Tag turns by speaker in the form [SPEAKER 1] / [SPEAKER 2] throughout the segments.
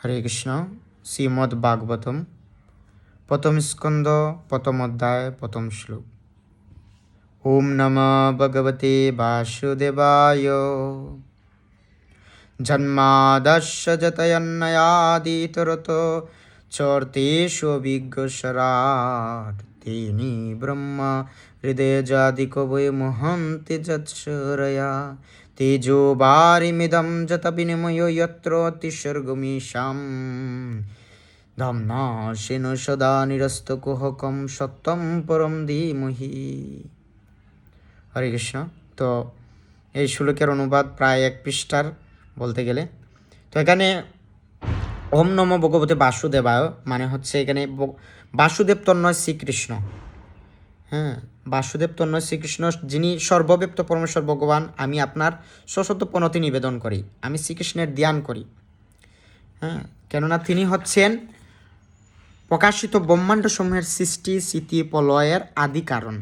[SPEAKER 1] হরে কৃষ্ণ। শ্রীমদ্ ভাগবতম প্রথম স্কন্দ প্রথম অধ্যায় প্রথম শ্লোক। ওম নমঃ ভগবতে বাসুদেবায়। জন্মাদস্য যতয়ন্নয়াদিতরত চর্তেষু বিঘ্নস্বরাট তেনি ব্রহ্মা হৃদয়জাদিকবৈ মহন্তি যৎসরয়া তেজো বারিমিদং যত বিনিমयो यत्र তিসর্গমিশাম ধাম্না স্বেন সদা নিরস্তকুহকম সত্যম পরম ধীমহি। হরে কৃষ্ণ। তো এই শ্লোকের অনুবাদ প্রায় 1 পৃষ্ঠার বলতে গেলে। তো এখানে ওম নমো ভগবতে বাসুদেবায় মানে হচ্ছে এখানে বাসুদেব তন্ময় শ্রীকৃষ্ণ। হ্যাঁ, বাসুদেব তন্ময় শ্রীকৃষ্ণ, যিনি সর্বব্যাপ্ত পরমেশ্বর ভগবান। আমি আপনার সশত প্রণতি নিবেদন করি, আমি শ্রীকৃষ্ণের ধ্যান করি। হ্যাঁ, কেননা তিনি হচ্ছেন প্রকাশিত ব্রহ্মাণ্ড সমূহের সৃষ্টি স্থিতি প্রলয়ের আদি কারণ।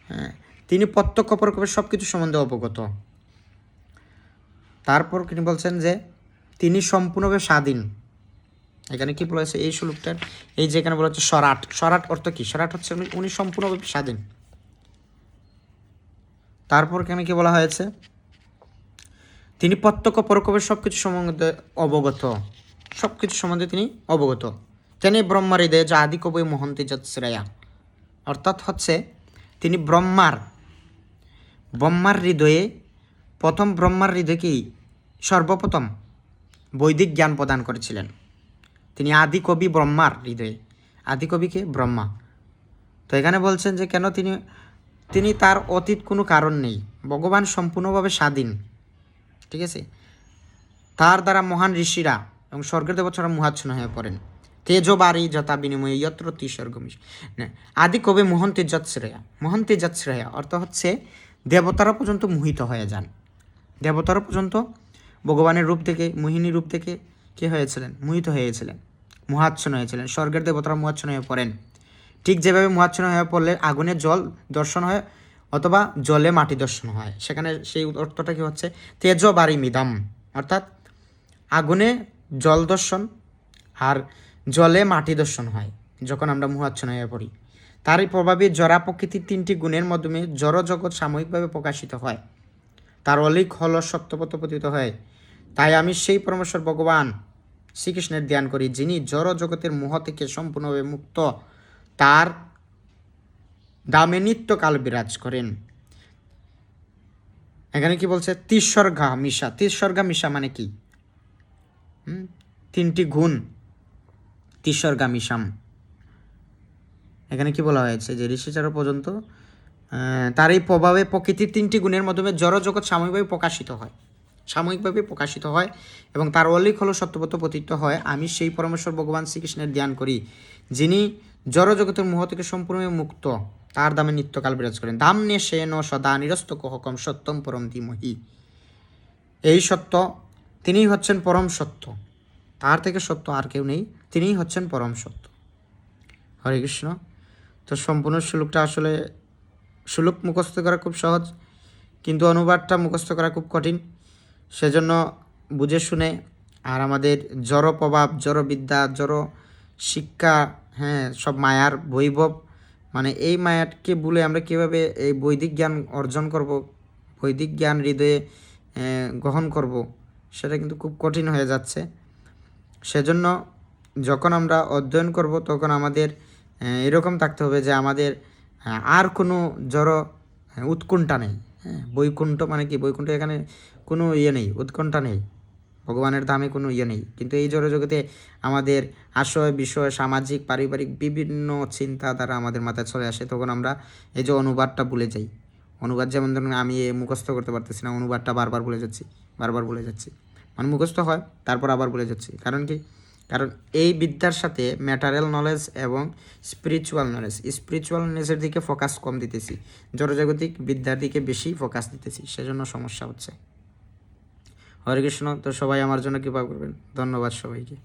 [SPEAKER 1] হ্যাঁ, তিনি প্রত্যক্ষ পরোক্ষভাবে সব কিছু সম্বন্ধে অবগত। তারপর তিনি বলছেন যে তিনি সম্পূর্ণভাবে স্বাধীন। এখানে কি বলেছে এই শ্লোকটার, এই যে এখানে বলা হচ্ছে স্বরাট। স্বরাট অর্থ কি? স্বরাট হচ্ছে উনি সম্পূর্ণভাবে স্বাধীন। তারপর এখানে কি বলা হয়েছে? তিনি প্রত্যক্ষ পরোক্ষভাবে সব কিছু সম্বন্ধে অবগত, সব কিছু সম্বন্ধে তিনি অবগত। তিনি ব্রহ্মার হৃদয়ে যা আদি কবৈ মহন্তি যৎশ্রেয়া, অর্থাৎ হচ্ছে তিনি ব্রহ্মার হৃদয়ে ব্রহ্মার হৃদয়ে কি সর্বপ্রথম বৈদিক জ্ঞান প্রদান করেছিলেন। তিনি আদি কবি ব্রহ্মার হৃদয়ে, আদি কবিকে ব্রহ্মা। তো এখানে বলছেন যে কেন তিনি তার অতীত কোনো কারণ নেই, ভগবান সম্পূর্ণভাবে স্বাধীন। ঠিক আছে, তার দ্বারা মহান ঋষিরা এবং স্বর্গের দেবতারা মোহাচ্ছন্ন হয়ে পড়েন। তেজো বারি যথা বিনিময় যত্র তিসর্গমিশ। আদি কবি মহন্তি যৎশ্রেয়া অর্থ হচ্ছে দেবতারা পর্যন্ত মোহিত হয়ে যান। দেবতারা পর্যন্ত ভগবানের রূপ থেকে, মোহিনী রূপ থেকে কে হয়েছিলেন? মোহিত হয়েছিলেন, মোহাচ্ছন্ন হয়েছিলেন। স্বর্গের দেবতারা মোহাচ্ছন্ন হয়ে পড়েন। ঠিক যেভাবে মোহাচ্ছন্ন হয়ে পড়লে আগুনে জল দর্শন হয় অথবা জলে মাটি দর্শন হয়, সেখানে সেই অর্থটা কি হচ্ছে? তেজ বারি মিদম, অর্থাৎ আগুনে জল দর্শন আর জলে মাটি দর্শন হয় যখন আমরা মোহাচ্ছন্ন হয়ে পড়ি। তারই প্রভাবে জরা প্রকৃতির 3টি গুণের মাধ্যমে জড় জগৎ সাময়িকভাবে প্রকাশিত হয়, তার অলিক হল সত্যপথ পতিত হয়। তাই আমি সেই পরমেশ্বর ভগবান শ্রীকৃষ্ণের ধ্যান করি, যিনি জড় জগতের মোহ থেকে সম্পূর্ণভাবে মুক্ত, তার দামে নিত্যকাল বিরাজ করেন। এখানে কি বলছে? তিস্বর্গা মিশা মানে কি? 3টি গুণ, তিস্বর্গা মিশাম। এখানে কি বলা হয়েছে? যে ঋষিচার পর্যন্ত তার এই প্রভাবে প্রকৃতির 3টি গুণের মাধ্যমে জড় জগৎ সাময়িকভাবে প্রকাশিত হয় এবং তার অলিক হলো সত্যপথ পতিত হয়। আমি সেই পরমেশ্বর ভগবান শ্রীকৃষ্ণের ধ্যান করি, যিনি জড় জগতের মোহ থেকে সম্পূর্ণভাবে মুক্ত, তার দামে নিত্যকাল বিরাজ করেন। ধাম্নে সেন সদা নিরস্তকুহকম সত্যম পরম ধীমহি। এই সত্য, তিনিই হচ্ছেন পরম সত্য, তার থেকে সত্য আর কেউ নেই, তিনিই হচ্ছেন পরম সত্য। হরে কৃষ্ণ। তো সম্পূর্ণ শ্লোকটা আসলে, শ্লোক মুখস্থ করা খুব সহজ, কিন্তু অনুবাদটা মুখস্থ করা খুব কঠিন। সেজন্য বুঝে শুনে, আর আমাদের জড় প্রভাব, জড় বিদ্যা, জড় শিক্ষা, হ্যাঁ, সব মায়ার বৈভব, মানে এই মায়াকে ভুলে আমরা কীভাবে এই বৈদিক জ্ঞান অর্জন করব, বৈদিক জ্ঞান হৃদয়ে গ্রহণ করব, সেটা কিন্তু খুব কঠিন হয়ে যাচ্ছে। সেজন্য যখন আমরা অধ্যয়ন করব তখন আমাদের এরকম থাকতে হবে যে আমাদের আর কোনো জড় উৎকণ্ঠা নেই। হ্যাঁ, বৈকুণ্ঠ মানে কি? বৈকুণ্ঠ এখানে কোনো নেই, উৎকণ্ঠা নেই, ভগবানের ধামে কোনো নেই। কিন্তু এই জড় জগতে আমাদের আশয় বিষয়, সামাজিক, পারিবারিক বিভিন্ন চিন্তাধারা আমাদের মাথায় চলে আসে। তখন আমরা এই যে অনুবাদটা ভুলে যাই। অনুবাদ যেমন ধরুন আমি মুখস্থ করতে পারতেছি না, অনুবাদটা বারবার ভুলে যাচ্ছি, মানে মুখস্থ হয় তারপর আবার ভুলে যাচ্ছি। কারণ কি? কারণ এই বিদ্যার সাথে ম্যাটারিয়াল নলেজ এবং স্পিরিচুয়াল নলেজের দিকে ফোকাস কম দিতেছি, জড়জাগতিক বিদ্যার দিকে বেশি ফোকাস দিতেছি, সেজন্য সমস্যা হচ্ছে। হরে কৃষ্ণ। তো সবাই আমার জন্য কৃপা করবেন। ধন্যবাদ সবাইকে।